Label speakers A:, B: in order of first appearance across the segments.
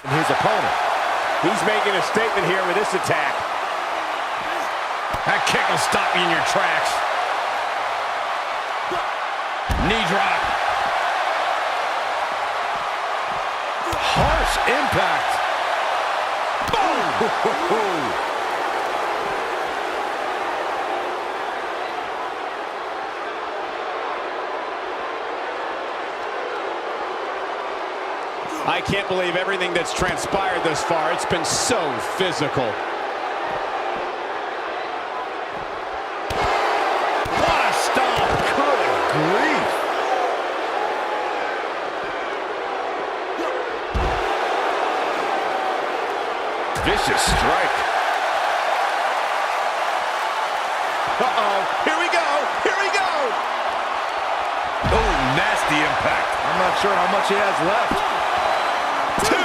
A: his opponent. He's making a statement here with this attack.
B: That kick will stop you in your tracks. Knee drop.
A: Harsh impact. Boom!
B: I can't believe everything that's transpired thus far. It's been so physical. What a stomp!
A: Good grief! Vicious strike. Uh-oh, here we go, here we go!
B: Oh, nasty impact.
A: I'm not sure how much he has left. 2, 3.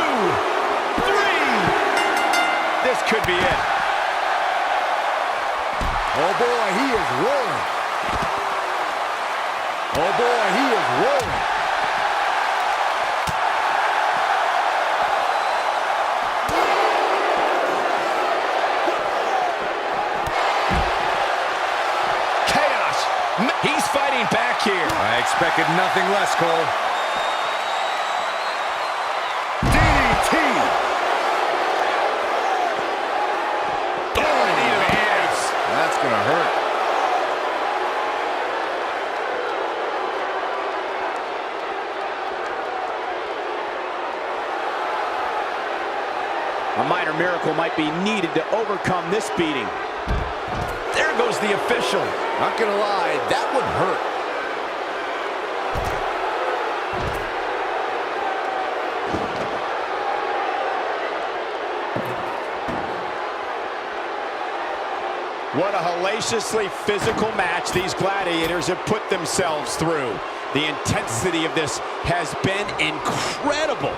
A: This could be it. Oh boy, he is rolling. Oh boy, he is rolling.
B: Chaos. He's fighting back here.
A: I expected nothing less, Cole. That's gonna hurt.
B: A minor miracle might be needed to overcome this beating. There goes the official.
A: Not gonna lie, that would hurt.
B: What a hellaciously physical match these gladiators have put themselves through. The intensity of this has been incredible.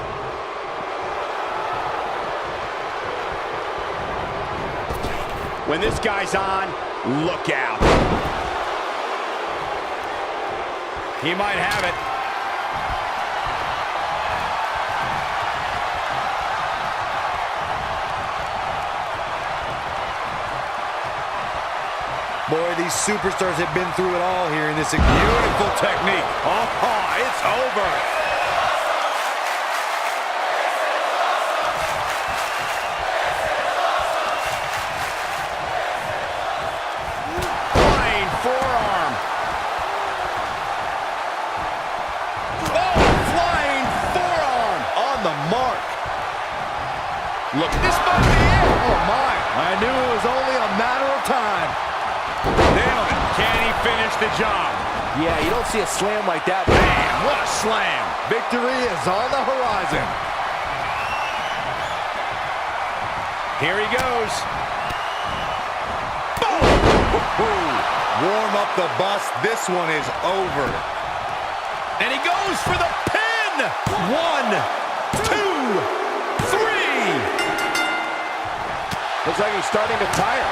B: When this guy's on, look out. He might have it.
A: Boy, these superstars have been through it all here in this beautiful technique. Oh, it's over.
B: Flying forearm. Oh, flying forearm.
A: On the mark.
B: Look, this might be it.
A: Oh, my. I knew it was only a matter of time.
B: Nailed it. Can he finish the job?
A: Yeah, you don't see a slam like that.
B: Man, what a slam.
A: Victory is on the horizon.
B: Here he goes.
A: Boom! Warm up the bus. This one is over.
B: And he goes for the pin. 1, 2, 3. Looks like he's starting to tire.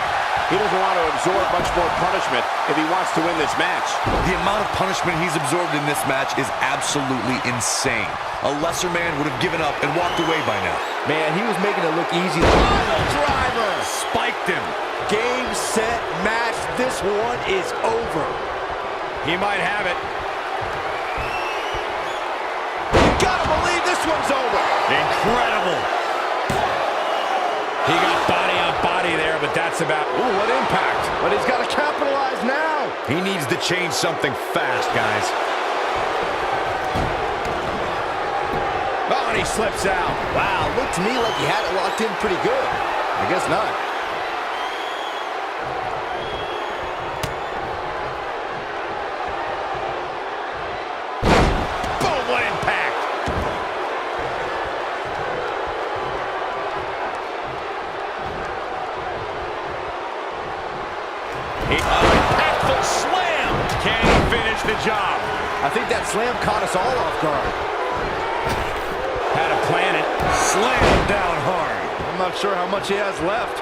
B: He doesn't want to absorb much more punishment if he wants to win this match.
A: The amount of punishment he's absorbed in this match is absolutely insane. A lesser man would have given up and walked away by now. Man, he was making it look easy.
B: Pile driver! Spiked him.
A: Game, set, match. This one is over.
B: He might have it. You gotta believe this one's over. Incredible. He got body on body there, but that's about... Ooh, what impact.
A: But he's got to capitalize now. He needs to change something fast, guys.
B: Oh, and he slips out.
A: Wow, looked to me like he had it locked in pretty good. I guess not.
B: Boom, what impact. Impactful slam. Can he finish the job?
A: I think that slam caught us all off guard.
B: Had to plan it. Slam down hard.
A: I'm not sure how much he has left.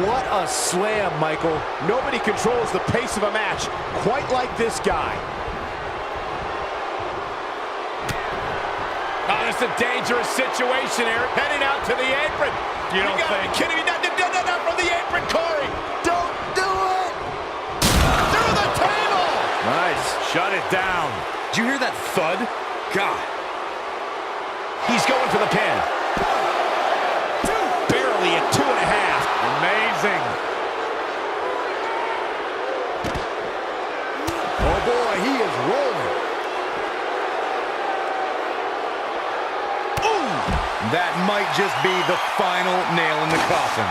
A: What a slam, Michael.
B: Nobody controls the pace of a match quite like this guy. Oh, this is a dangerous situation here. Heading out to the apron. You don't think? Be kidding me? Not from the apron, Corey.
C: Don't do it!
B: Through the table!
A: Nice. Shut it down. Did you hear that thud? God.
B: He's going for the pin. 1, 2. Barely at 2.5.
A: Amazing.
C: Oh boy, he is rolling.
A: Ooh! That might just be the final nail in the coffin.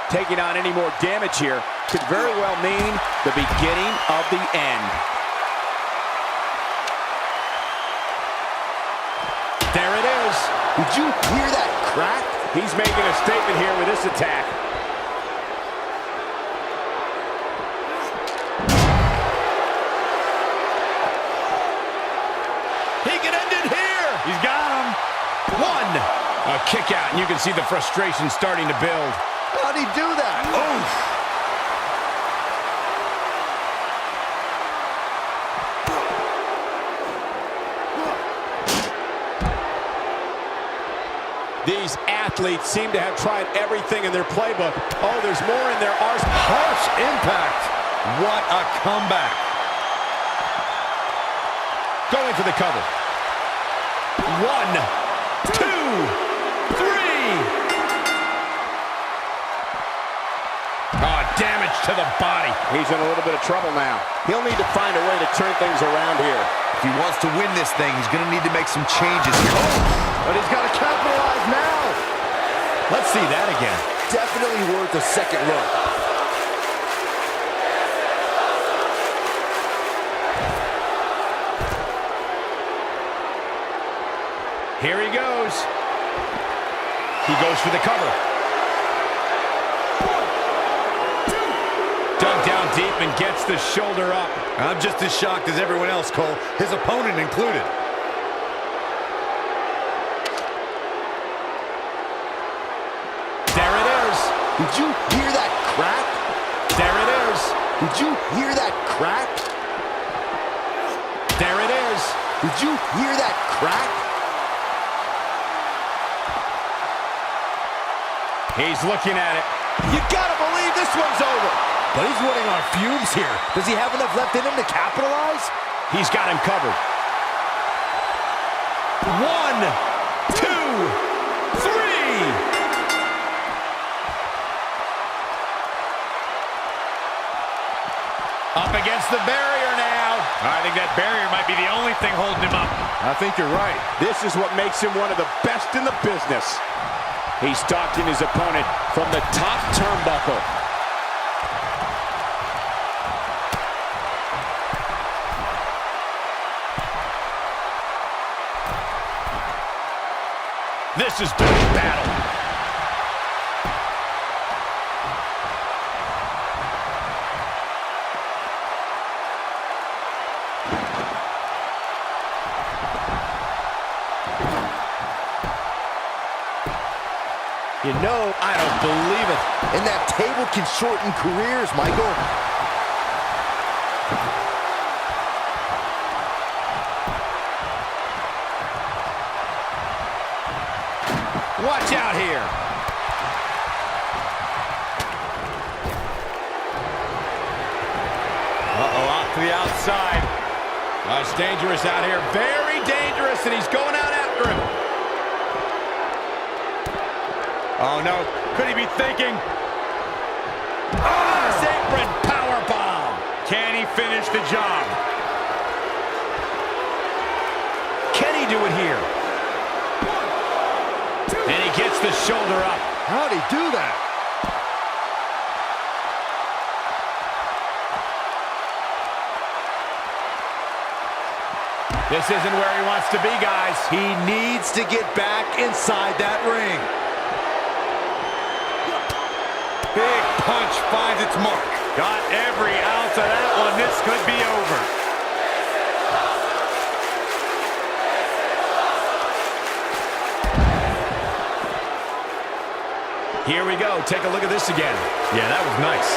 B: Taking on any more damage here could very well mean the beginning of the end. There it is.
C: Did you hear that crack?
B: He's making a statement here with this attack. He can end it here.
A: He's got him.
B: 1. A kick out, and you can see the frustration starting to build.
C: How'd he do that?
A: Oof.
B: These athletes seem to have tried everything in their playbook. Oh, there's more in their arsenal.
A: Harsh impact. What a comeback.
B: Going for the cover. 1, 2, 3. Oh, damage to the body. He's in a little bit of trouble now. He'll need to find a way to turn things around here.
A: If he wants to win this thing, he's going to need to make some changes here. Oh,
C: But he's got to capitalize now.
B: Let's see that again.
C: Definitely worth a second look.
B: Here he goes. He goes for the cover. 1, 2. Dug down deep and gets the shoulder up.
A: I'm just as shocked as everyone else, Cole, his opponent included.
B: There it is.
C: Did you hear that crack?
B: There it is.
C: Did you hear that crack?
B: There it is.
C: Did you hear that crack?
B: He's looking at it. You gotta believe this one's over.
C: But he's running on fumes here. Does he have enough left in him to capitalize?
B: He's got him covered. 1, 2, 3. Up against the barrier now.
A: I think that barrier might be the only thing holding him up.
C: I think you're right.
B: This is what makes him one of the best in the business. He's stalking his opponent from the top turnbuckle. This has been a battle.
C: You know, I don't believe it. And that table can shorten careers, Michael.
B: Watch out here. Uh-oh, out to the outside. Oh, it's dangerous out here. Very dangerous, and he's going out after him. Oh, no. Could he be thinking? Oh, apron powerbomb. Can he finish the job? Can he do it here? 1, 2. And he gets the shoulder up.
C: How'd he do that?
B: This isn't where he wants to be, guys.
A: He needs to get back inside that ring. Big punch finds its mark.
B: Got every ounce of that one. This could be over. Here we go. Take a look at this again.
A: Yeah, that was nice.